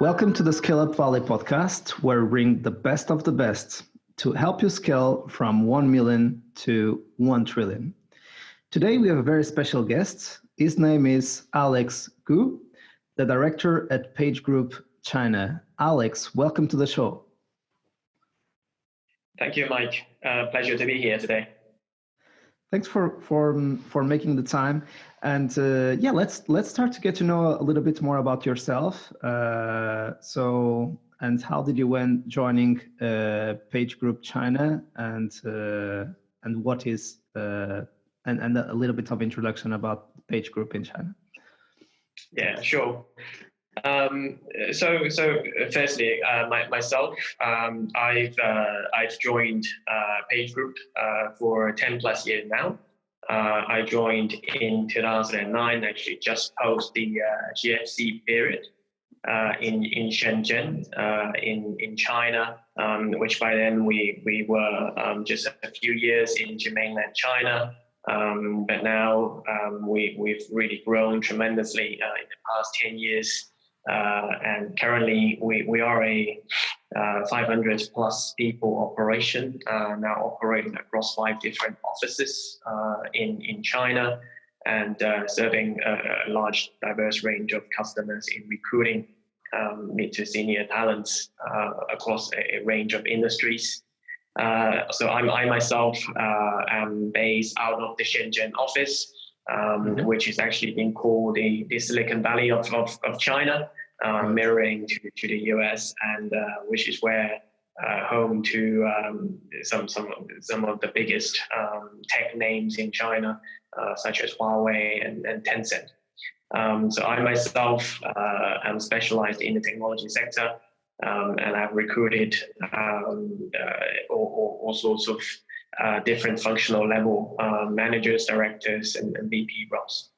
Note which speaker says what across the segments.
Speaker 1: Welcome to the Scaleup Valley podcast, where we bring the best of the best to help you scale from 1 million to 1 trillion. Today, we have a very special guest. His name is Alex Gu, the director at PageGroup China. Alex, welcome to the show.
Speaker 2: Thank you, Mike. Pleasure to be here today.
Speaker 1: Thanks for making the time, and let's start to get to know a little bit more about yourself. And how did you went joining PageGroup China, and what is and a little bit of introduction about PageGroup in China.
Speaker 2: Yeah, sure. So firstly, myself, I've joined PageGroup for 10 plus years now. I joined in 2009, actually just post the GFC period in Shenzhen in China, which by then we were just a few years into mainland China. But now we've really grown tremendously in the past 10 years. And currently we are a 500 plus people operation, now operating across 5 different offices in China, and serving a large diverse range of customers in recruiting mid to senior talents across a range of industries. So I myself am based out of the Shenzhen office, which is actually being called the Silicon Valley of China, mirroring to the US, and which is where home to some of the biggest tech names in China, such as Huawei and Tencent. So I myself am specialized in the technology sector, and I've recruited all sorts of different functional level managers, directors, and VP roles.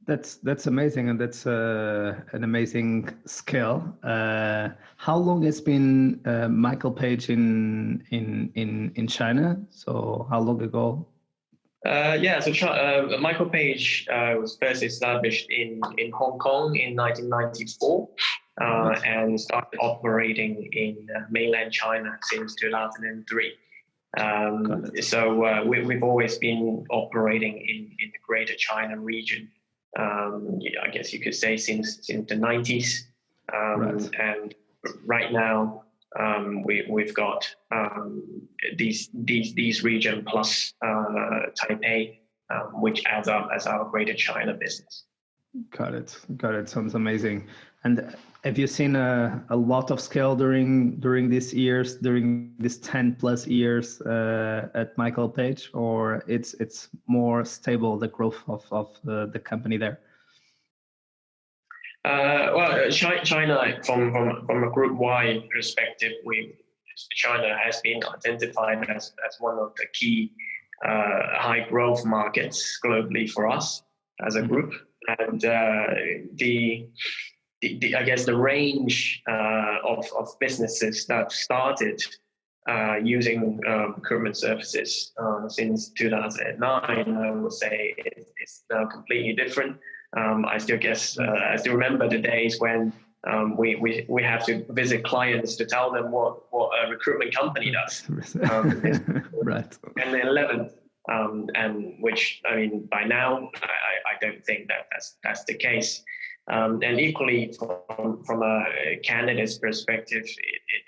Speaker 1: That's amazing, and that's an amazing scale. How long has been Michael Page in China? So how long ago?
Speaker 2: So Michael Page was first established in Hong Kong in 1994. And started operating in mainland China since 2003. So we've always been operating in the Greater China region. I guess you could say since the 90s. Right. And right now we've got these region plus Taipei, which adds up as our Greater China business.
Speaker 1: Got it. Sounds amazing. And have you seen a lot of scale during these years, during these 10 plus years at Michael Page, or it's more stable, the growth of the company there?
Speaker 2: Well, China, from a group-wide perspective, China has been identified as one of the key high growth markets globally for us as a group. And I guess the range of businesses that started using recruitment services since 2009, I would say it's now completely different. I still remember the days when we have to visit clients to tell them what a recruitment company does.
Speaker 1: Right.
Speaker 2: And then 11. And which, I mean, by now, I don't think that's the case. And equally, from a candidate's perspective,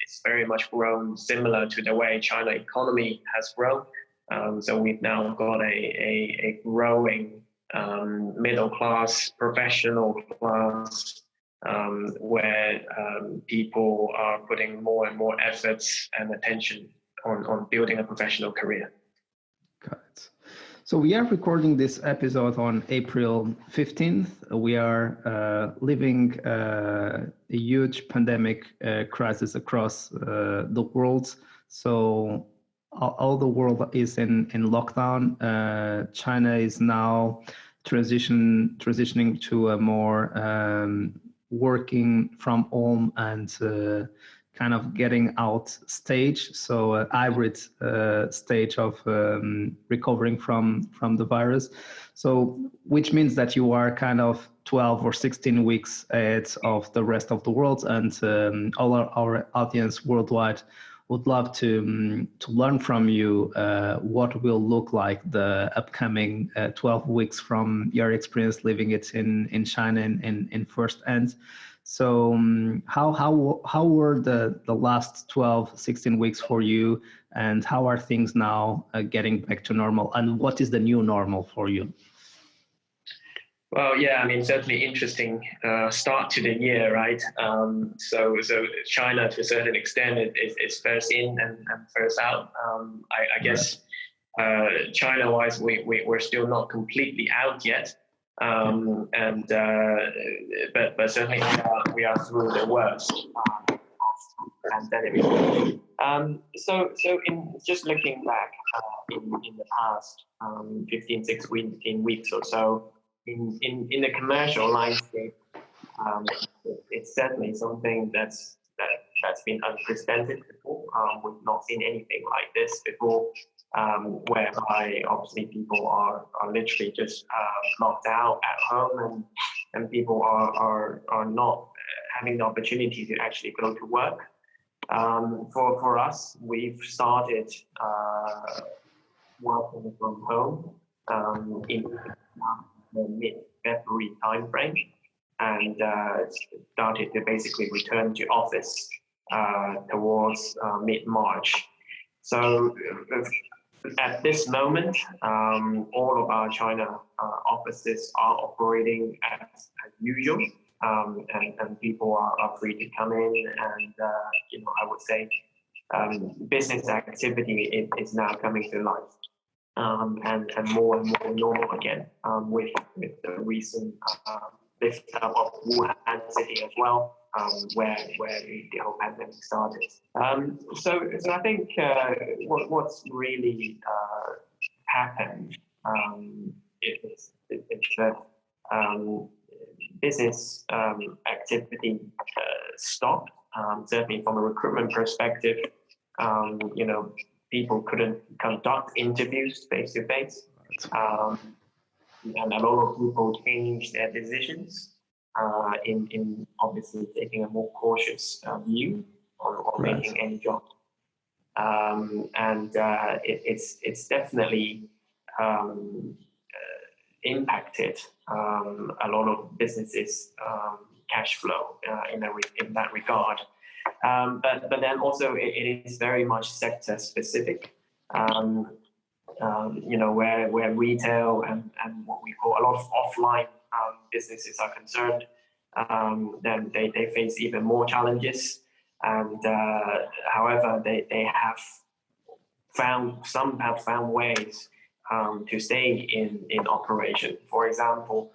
Speaker 2: it's very much grown similar to the way China economy has grown. So we've now got a growing middle class, professional class, where people are putting more and more efforts and attention on building a professional career.
Speaker 1: Got it. So we are recording this episode on April 15th. We are living a huge pandemic crisis across the world. So all the world is in lockdown. China is now transitioning to a more working from home and kind of getting out stage, so a hybrid stage of recovering from the virus. So which means that you are kind of 12 or 16 weeks ahead of the rest of the world, and all our audience worldwide would love to learn from you what will look like the upcoming 12 weeks from your experience living it in China in first hand. So how were the last 12, 16 weeks for you, and how are things now getting back to normal, and what is the new normal for you?
Speaker 2: Well, yeah, I mean, certainly interesting start to the year, right? So China, to a certain extent, is first in and first out. I guess China-wise, we're still not completely out yet, but certainly we are through the worst of the pandemic. So in just looking back in the past 15 weeks or so. In the commercial landscape, it's certainly something that's been unprecedented before. We've not seen anything like this before, whereby obviously people are literally just locked out at home, and people are not having the opportunity to actually go to work. For us, we've started working from home in the mid-February timeframe, and started to basically return to office towards mid-March. So at this moment, all of our China offices are operating as usual, and people are free to come in, and I would say business activity is now coming to life. And more and more normal again, with the recent lift up of Wuhan city as well, where the whole pandemic started. So I think what's really happened is that business activity stopped. Certainly from a recruitment perspective, people couldn't conduct interviews face to face, and a lot of people changed their decisions in obviously taking a more cautious view on making any job. It's definitely impacted a lot of businesses' cash flow in that regard. But then also it is very much sector specific. Where retail and what we call a lot of offline businesses are concerned, then they face even more challenges. And however, they have found ways to stay in operation. For example,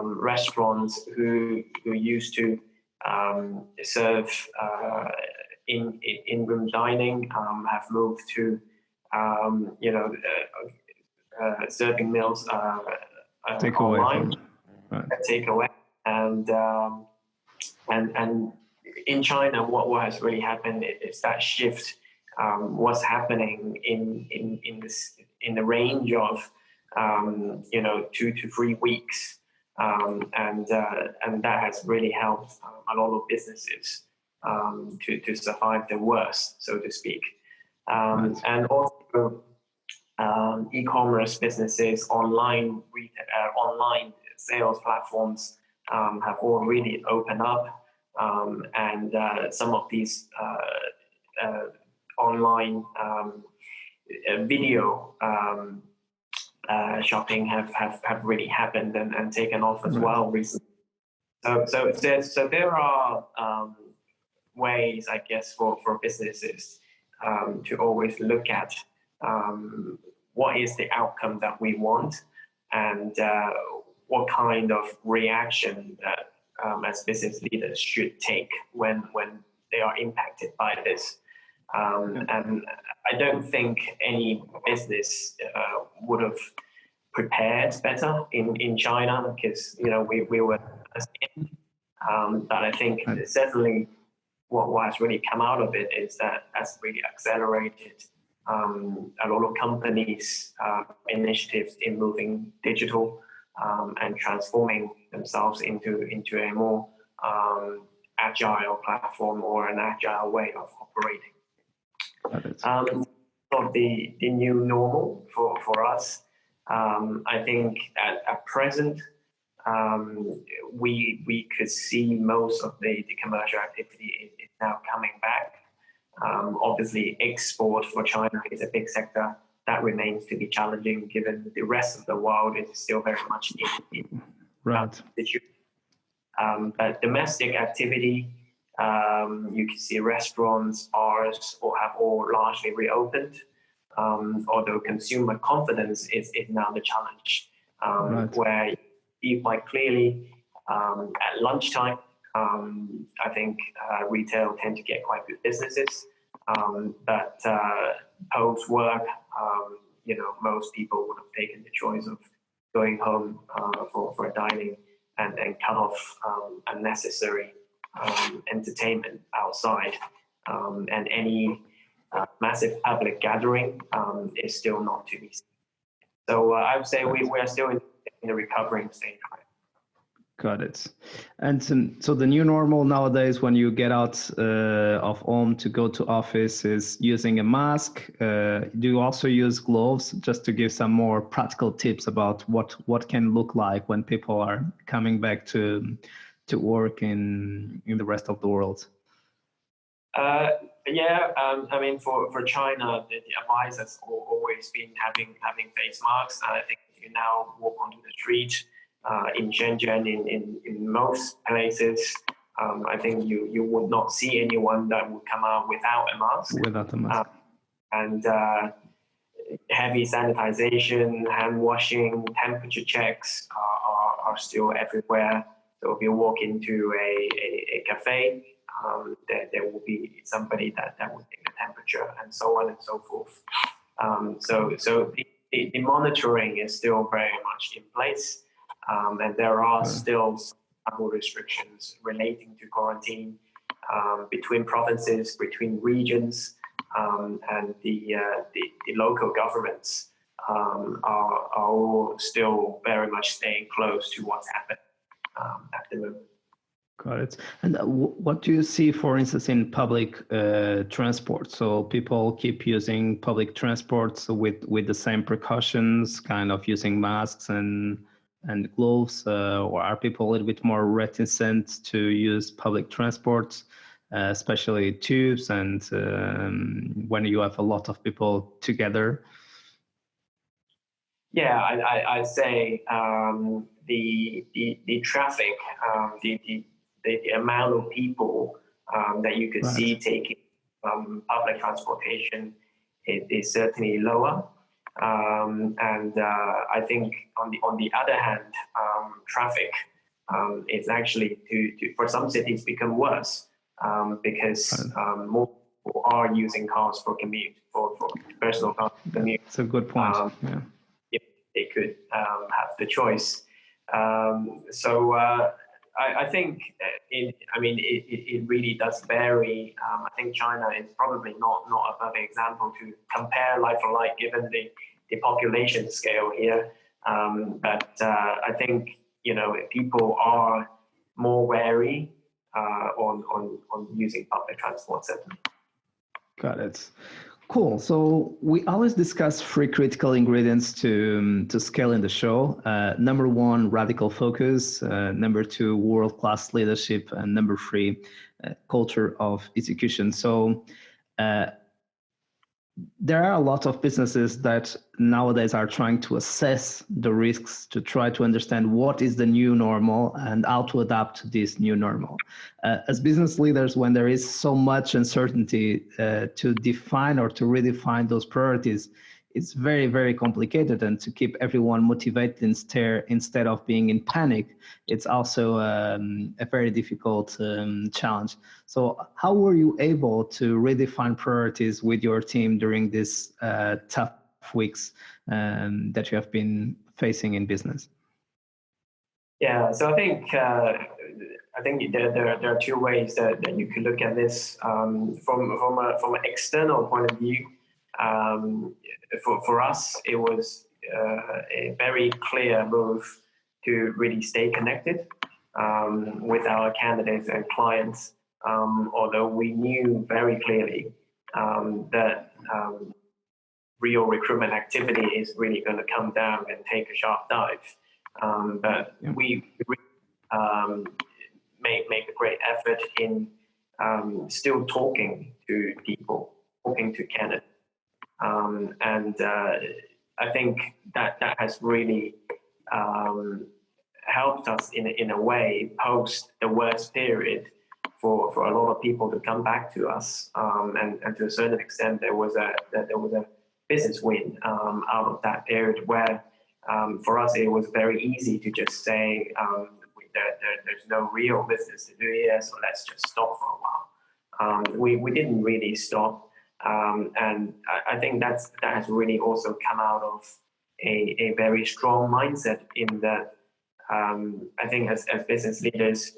Speaker 2: restaurants who used to serve in-room dining have moved to serving meals online, takeaway, and in China, what has really happened is that shift was happening in the range of 2 to 3 weeks. And that has really helped a lot of businesses to survive the worst, so to speak. And also e-commerce businesses, online sales platforms have all really opened up, and some of these online video shopping have really happened and taken off as well recently. So there are ways, I guess, for businesses to always look at what is the outcome that we want, and what kind of reaction that as business leaders should take when they are impacted by this. And I don't think any business would have prepared better in China, because we were in, but I think certainly what has really come out of it is that has really accelerated a lot of companies' initiatives in moving digital and transforming themselves into a more agile platform or an agile way of operating. Of the new normal for us, I think at present we could see most of the commercial activity is now coming back. Obviously, export for China is a big sector that remains to be challenging, given the rest of the world is still very much in
Speaker 1: right.
Speaker 2: But domestic activity, you can see restaurants, bars, have all largely reopened. Although consumer confidence is now the challenge,
Speaker 1: right.
Speaker 2: where you quite clearly at lunchtime, I think retail tend to get quite good businesses, but post work, most people would have taken the choice of going home for a dining and cut off unnecessary entertainment outside, and any massive public gathering is still not to be seen. So I would say we are still in the recovering stage.
Speaker 1: Got it. And so the new normal nowadays, when you get out of home to go to office, is using a mask. Do you also use gloves? Just to give some more practical tips about what can look like when people are coming back to work in the rest of the world.
Speaker 2: I mean, for China, the advice has always been having face masks. And I think if you now walk onto the street in Shenzhen, in most places, I think you would not see anyone that would come out without a mask.
Speaker 1: Without a mask.
Speaker 2: And heavy sanitization, hand washing, temperature checks are still everywhere. So if you walk into a cafe, there will be somebody that will take the temperature, and so on and so forth. So the monitoring is still very much in place, and there are still some travel restrictions relating to quarantine between provinces, between regions, and the local governments are all still very much staying close to what's happening at the moment.
Speaker 1: Got it. And what do you see, for instance, in public transport? So people keep using public transport with the same precautions, kind of using masks and gloves, or are people a little bit more reticent to use public transport, especially tubes, and when you have a lot of people together?
Speaker 2: Yeah, I'd say the traffic, the amount of people that you could see taking public transportation is certainly lower, and I think on the other hand, traffic is actually for some cities become worse because more people are using cars for commute, for personal cars for commute.
Speaker 1: That's a good point.
Speaker 2: If they could have the choice. I think it really does vary. I think China is probably not a perfect example to compare like for like, given the population scale here. But I think people are more wary on using public transport certainly.
Speaker 1: Got it. Cool. So we always discuss 3 critical ingredients to scale in the show. Number 1, radical focus. Number 2, world-class leadership. And number 3, culture of execution. So there are a lot of businesses that nowadays are trying to assess the risks, to try to understand what is the new normal and how to adapt to this new normal. As business leaders, when there is so much uncertainty to define or to redefine those priorities, it's very, very complicated. And to keep everyone motivated instead of being in panic, it's also a very difficult challenge. So how were you able to redefine priorities with your team during these tough weeks that you have been facing in business?
Speaker 2: Yeah, so I think I think there are two ways that you could look at this. From an external point of view, for us, it was a very clear move to really stay connected with our candidates and clients, although we knew very clearly that real recruitment activity is really going to come down and take a sharp dive. But we make a great effort in still talking to people, talking to candidates. And I think that has really helped us in a way post the worst period for a lot of people to come back to us. And to a certain extent, there was a business win out of that period where for us it was very easy to just say there's no real business to do here, so let's just stop for a while. We didn't really stop. And I think that has really also come out of a very strong mindset in that I think as business leaders,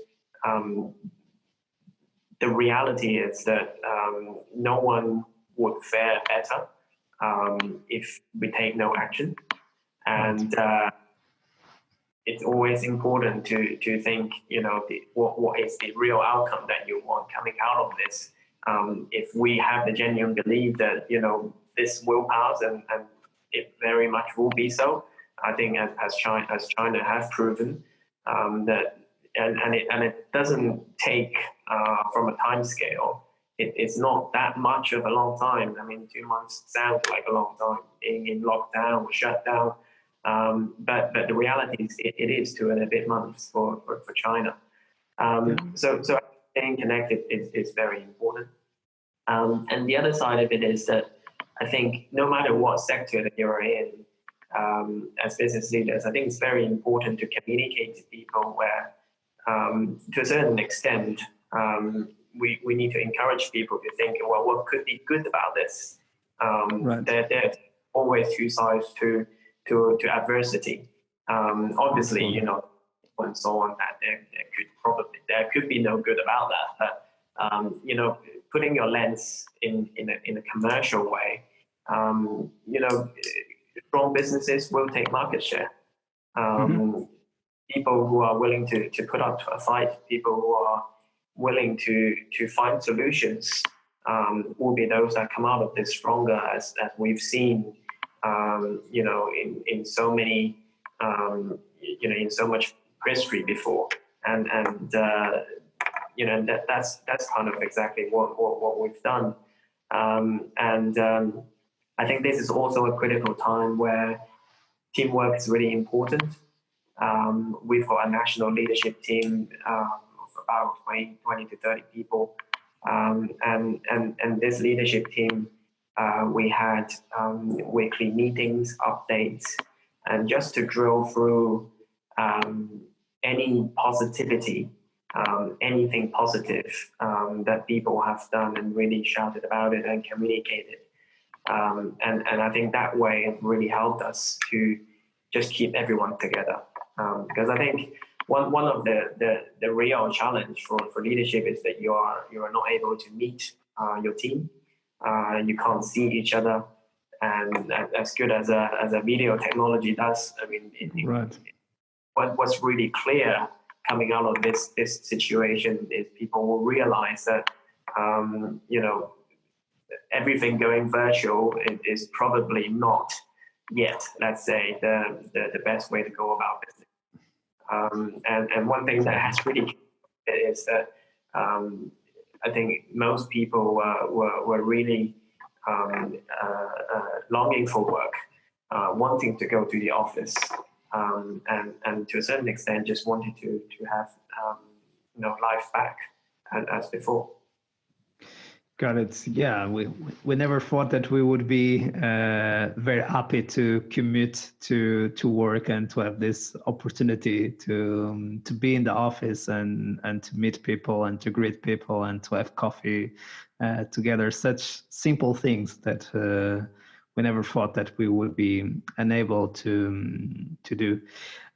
Speaker 2: the reality is that no one would fare better if we take no action. And it's always important to think, what is the real outcome that you want coming out of this. If we have the genuine belief that this will pass, and it very much will be so, I think as China has proven that, and it doesn't take from a time scale. It's not that much of a long time. I mean, 2 months sounds like a long time being in lockdown or shut down, but the reality is it is 2.5 months for China. So staying connected is very important. And the other side of it is that I think no matter what sector that you're in, as business leaders, I think it's very important to communicate to people where, to a certain extent, we need to encourage people to think, well, what could be good about this?
Speaker 1: Right.
Speaker 2: There's always two sides to adversity. Obviously, and so on, that there could be no good about that. But putting your lens in a commercial way, strong businesses will take market share. People who are willing to put up a fight, people who are willing to find solutions, will be those that come out of this stronger, as we've seen, in so many, in so much history before, and that's kind of exactly what we've done, and I think this is also a critical time where teamwork is really important. We've got a national leadership team of about 20 to 30 people, and this leadership team, we had weekly meetings, updates, and just to drill through any positivity, anything positive that people have done, and really shouted about it and communicated. And I think that way it really helped us to just keep everyone together. Because I think one of the real challenge for leadership is that you are not able to meet your team. You can't see each other, and as good as a video technology does, I mean,
Speaker 1: right.
Speaker 2: What's really clear coming out of this situation is people will realize that everything going virtual is probably not yet, let's say, the best way to go about business. And one thing that has really is that I think most people were really longing for work, wanting to go to the office, and to a certain extent just wanted to have life back as before.
Speaker 1: Got it. Yeah, we never thought that we would be very happy to commute to work and to have this opportunity to be in the office and to meet people and to greet people and to have coffee together. Such simple things that we never thought that we would be unable to do.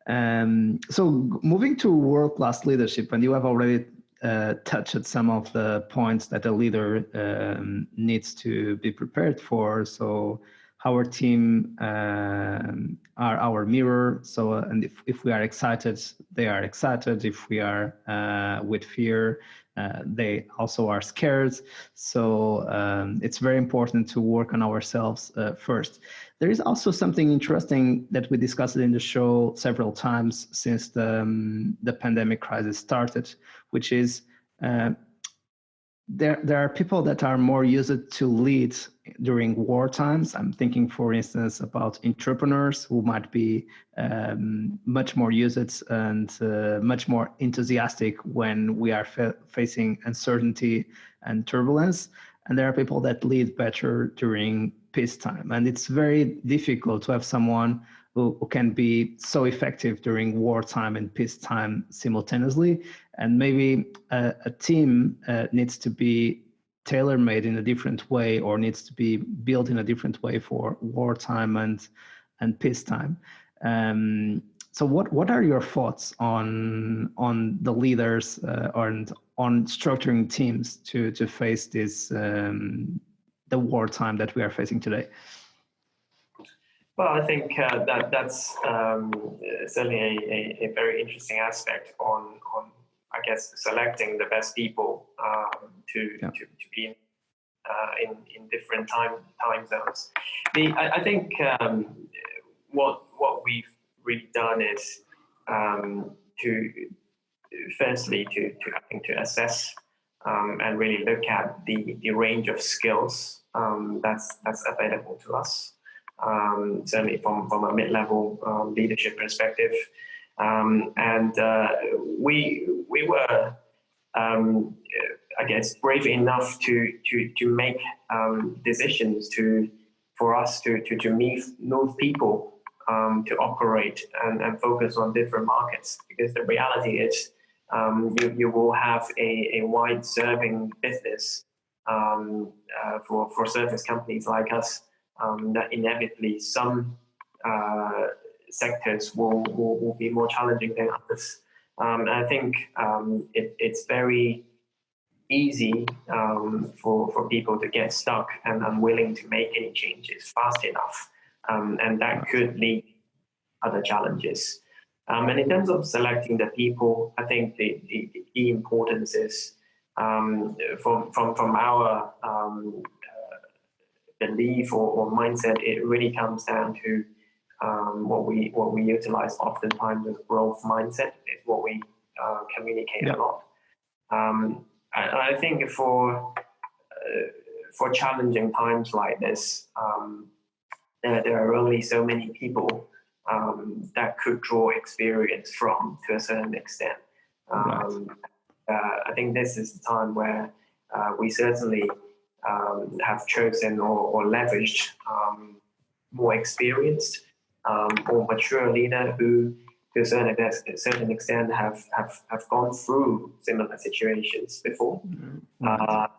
Speaker 1: So moving to world-class leadership, and you have already touched some of the points that a leader needs to be prepared for. So our team are our mirror. So, and if we are excited, they are excited. If we are with fear, they also are scared. So it's very important to work on ourselves first. There is also something interesting that we discussed in the show several times since the pandemic crisis started, which is there are people that are more used to lead during war times. I'm thinking, for instance, about entrepreneurs who might be much more used and much more enthusiastic when we are facing uncertainty and turbulence. And there are people that lead better during peacetime. And it's very difficult to have someone who can be so effective during wartime and peacetime simultaneously. And maybe a team needs to be tailor-made in a different way, or needs to be built in a different way for wartime and peacetime. So what are your thoughts on the leaders and on structuring teams to face this the wartime that we are facing today?
Speaker 2: Well, I think that's certainly a very interesting aspect on I guess selecting the best people to be in different time zones. I think what we've really done is to firstly to assess and really look at the range of skills that's available to us. Certainly from a mid-level leadership perspective, and we were I guess brave enough to make decisions for us to move people to operate and focus on different markets, because the reality is you will have a wide serving business for service companies like us. That inevitably some sectors will be more challenging than others. And I think it's very easy for people to get stuck and unwilling to make any changes fast enough, and that could lead to other challenges. And in terms of selecting the people, I think the key importance is from our belief or mindset, it really comes down to what we utilize oftentimes as growth mindset. Is what we communicate a lot. I think for challenging times like this, there are only so many people that could draw experience from to a certain extent. I think this is the time where we certainly have chosen or leveraged more experienced, more mature leader who, to a certain extent, have gone through similar situations before,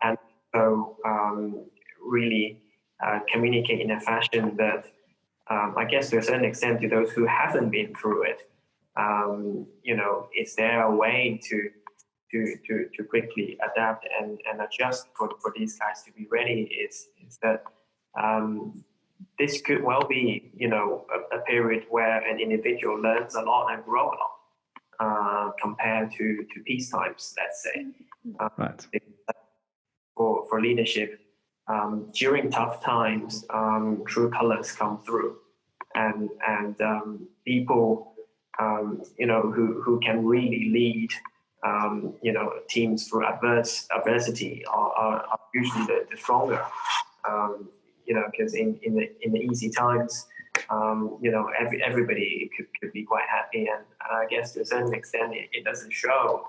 Speaker 2: and so really communicate in a fashion that, I guess, to a certain extent, to those who haven't been through it, is there a way to quickly adapt and adjust for these guys to be ready? Is that this could well be, a period where an individual learns a lot and grow a lot compared to peace times, let's say. For leadership, during tough times, true colors come through, and people, who can really lead, teams through adversity are usually the stronger. Because in the easy times, everybody could be quite happy, and I guess to a certain extent it doesn't show,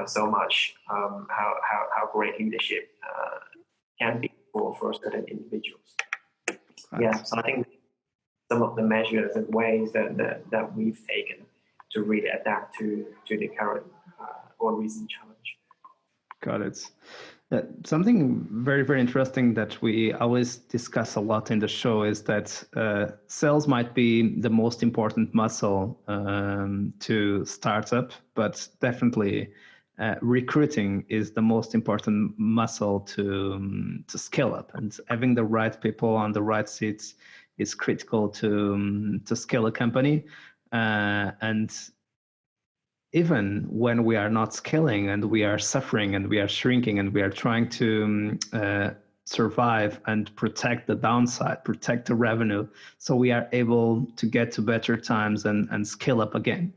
Speaker 2: so much how great leadership can be for certain individuals. Yeah, so I think some of the measures and ways that we've taken to really adapt to the current or recent challenge.
Speaker 1: Got it. Something very, very interesting that we always discuss a lot in the show is that sales might be the most important muscle to startup, but definitely recruiting is the most important muscle to scale up. And having the right people on the right seats is critical to scale a company. And even when we are not scaling and we are suffering and we are shrinking and we are trying to survive and protect the downside, protect the revenue, so we are able to get to better times and scale up again.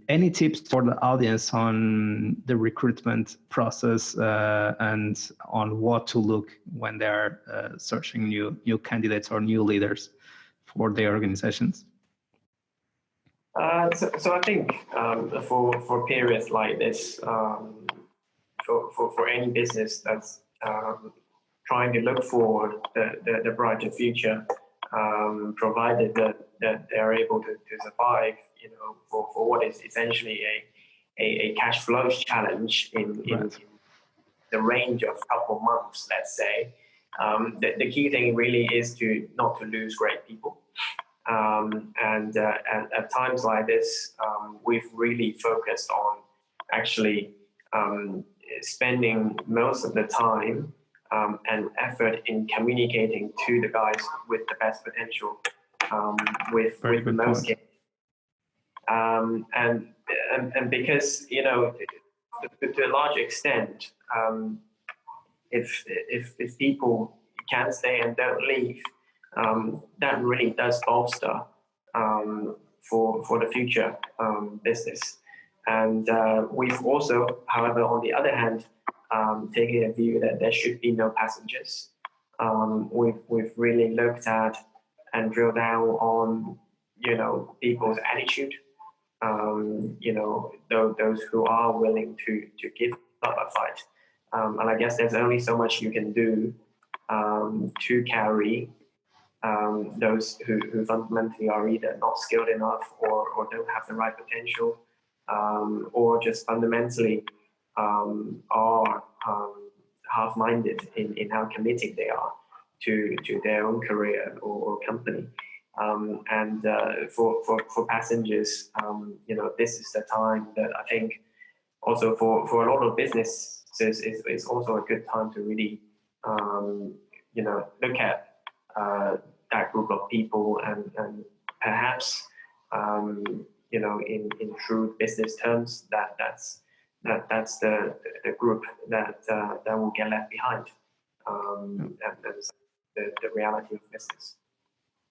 Speaker 1: Any tips for the audience on the recruitment process and on what to look when they are searching new candidates or new leaders for their organizations?
Speaker 2: So I think for periods like this, for any business that's trying to look for the brighter future, provided that they're able to survive, for what is essentially a cash flow challenge in the range of a couple months, let's say. The key thing really is not to lose great people. And at times like this, we've really focused on actually spending most of the time and effort in communicating to the guys with the best potential, with the most. And because to a large extent, if people can stay and don't leave, that really does bolster for the future business. And we've also, however, on the other hand, taken a view that there should be no passengers. We've really looked at and drilled down on people's attitude. Those who are willing to give up a fight. And I guess there's only so much you can do to carry those who fundamentally are either not skilled enough or don't have the right potential, or just fundamentally are half-minded in how committed they are to their own career or company. And for passengers, this is the time that I think also for a lot of businesses it's also a good time to really look at that group of people and perhaps in true business terms that's the group that will get left behind, and that's the reality of business.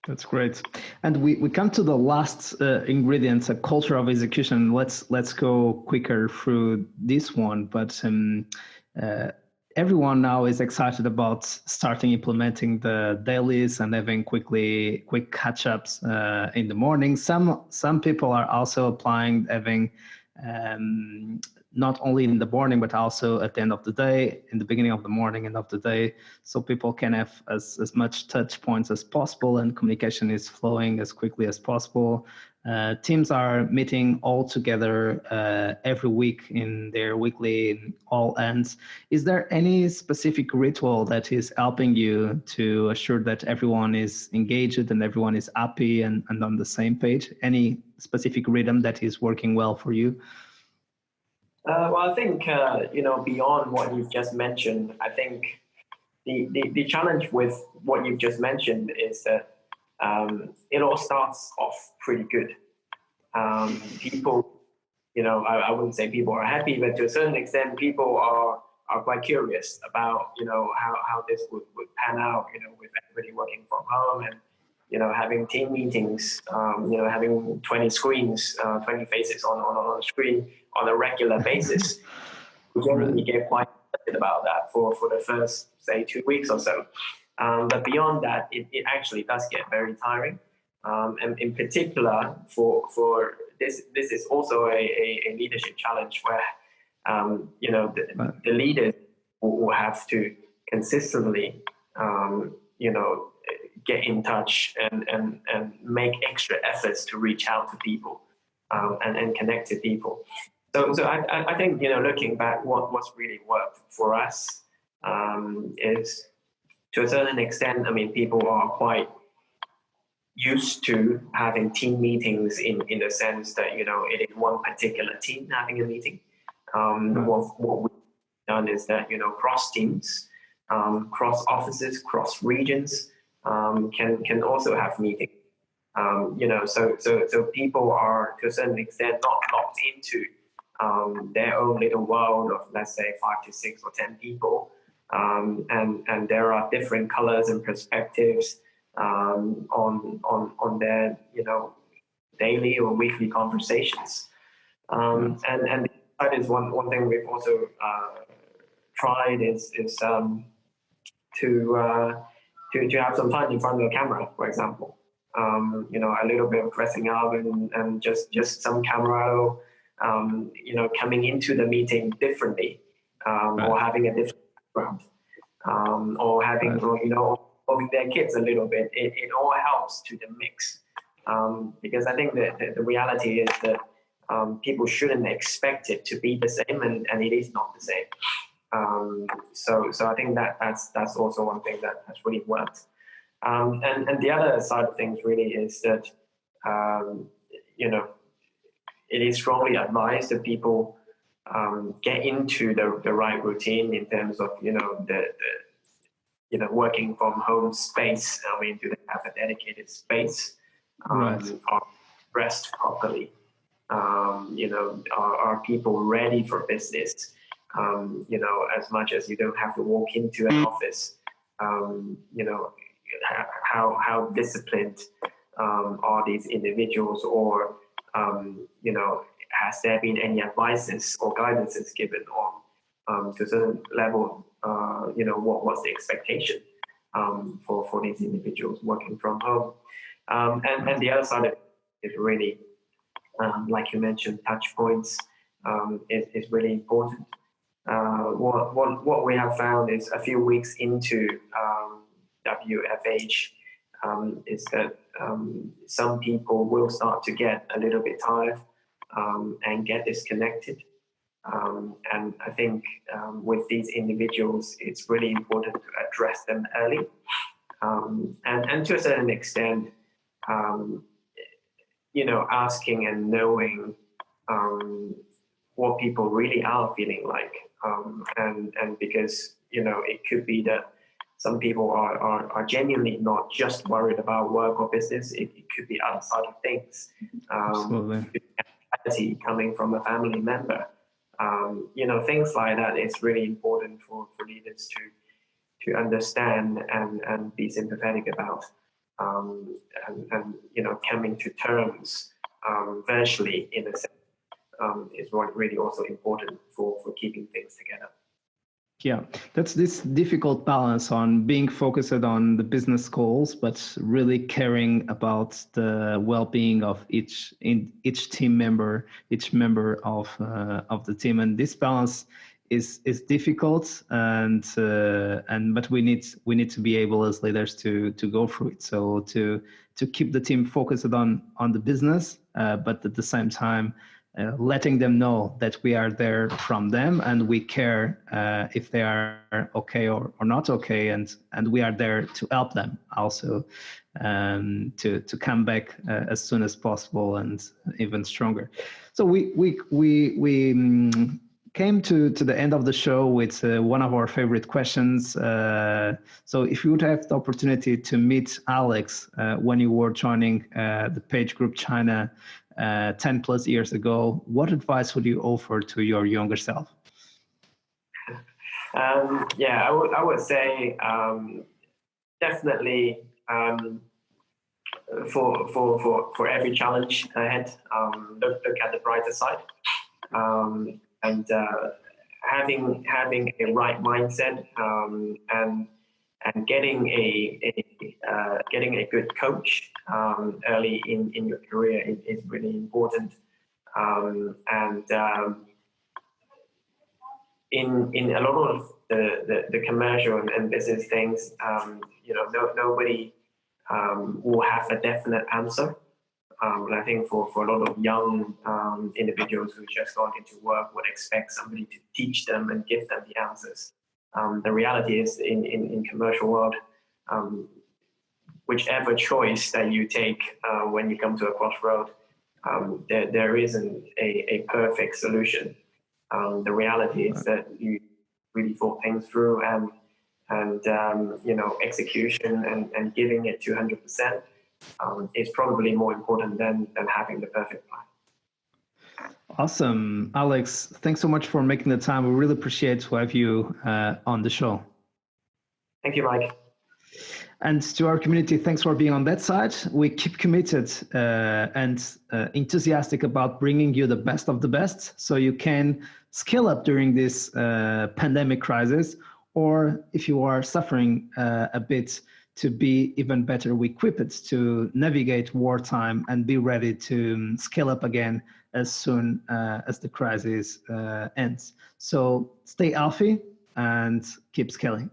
Speaker 1: That's great. And we come to the last ingredient, a culture of execution. Let's go quicker through this one. But everyone now is excited about starting implementing the dailies and having quick catch-ups in the morning. Some people are also applying having not only in the morning, but also at the end of the day, in the beginning of the morning, end of the day, so people can have as much touch points as possible and communication is flowing as quickly as possible. Teams are meeting all together every week in their weekly all ends. Is there any specific ritual that is helping you to assure that everyone is engaged and everyone is happy and on the same page? Any specific rhythm that is working well for you?
Speaker 2: Well, I think, beyond what you've just mentioned, I think the challenge with what you've just mentioned is that it all starts off pretty good. People, I wouldn't say people are happy, but to a certain extent, people are quite curious about, how this would pan out, with everybody working from home and, having team meetings, having 20 screens, 20 faces on a screen on a regular basis. We generally get quite excited about that for the first, say, 2 weeks or so. But beyond that, it actually does get very tiring. And in particular, for this is also a leadership challenge where, the leaders will have to consistently, get in touch and make extra efforts to reach out to people and connect to people. So I think, looking back, what's really worked for us is, to a certain extent, I mean, people are quite used to having team meetings in the sense that, it is one particular team having a meeting. What we've done is that, cross teams, cross offices, cross regions can also have meetings. So people are, to a certain extent, not locked into their own little world of, let's say, 5 to 6 or 10 people. And there are different colors and perspectives on their, daily or weekly conversations. And that is one thing we've also tried is to have some time in front of the camera, for example. A little bit of dressing up and just some camera, coming into the meeting differently, or having a different background, or having, involving their kids a little bit. It all helps to the mix, because I think that the reality is that people shouldn't expect it to be the same, and it is not the same. So I think that's also one thing that has really worked. And the other side of things really is that, it is strongly advised that people get into the right routine in terms of, the working from home space. I mean, do they have a dedicated space? Are dressed properly? Are people ready for business? As much as you don't have to walk into an office, how disciplined are these individuals, or has there been any advices or guidances given on to a certain level? What's the expectation for these individuals working from home? And the other side of it is really, like you mentioned, touch points is really important. What we have found is, a few weeks into WFH, is that some people will start to get a little bit tired and get disconnected. And I think with these individuals, it's really important to address them early. And to a certain extent, asking and knowing what people really are feeling like. And because, it could be that some people are genuinely not just worried about work or business. It could be outside of things. Coming from a family member. Things like that is really important for leaders to understand and be sympathetic about. And coming to terms virtually, in a sense, is really also important for keeping things together.
Speaker 1: Yeah, that's this difficult balance on being focused on the business goals, but really caring about the well-being of each team member, each member of the team, and this balance is difficult, but we need to be able as leaders to go through it. So to keep the team focused on the business, but at the same time, letting them know that we are there from them and we care if they are okay or not okay, and we are there to help them also to come back as soon as possible and even stronger. So we came to the end of the show with one of our favorite questions. So if you would have the opportunity to meet Alex when you were joining the PageGroup China 10 plus years ago, what advice would you offer to your younger self?
Speaker 2: I would say definitely for every challenge ahead, look at the brighter side, and having a right mindset, and getting a good coach early in your career is really important. In a lot of the commercial and business things, nobody will have a definite answer. And I think for a lot of young individuals who just got into work would expect somebody to teach them and give them the answers. The reality is in commercial world, whichever choice that you take when you come to a crossroad, there isn't a perfect solution. The reality is that you really thought things through, and execution and giving it 200% is probably more important than having the perfect plan.
Speaker 1: Awesome. Alex, thanks so much for making the time. We really appreciate to have you on the show.
Speaker 2: Thank you, Mike.
Speaker 1: And to our community, thanks for being on that side. We keep committed and enthusiastic about bringing you the best of the best so you can scale up during this pandemic crisis, or if you are suffering a bit, to be even better equipped to navigate wartime and be ready to scale up again as soon as the crisis ends. So stay healthy and keep scaling.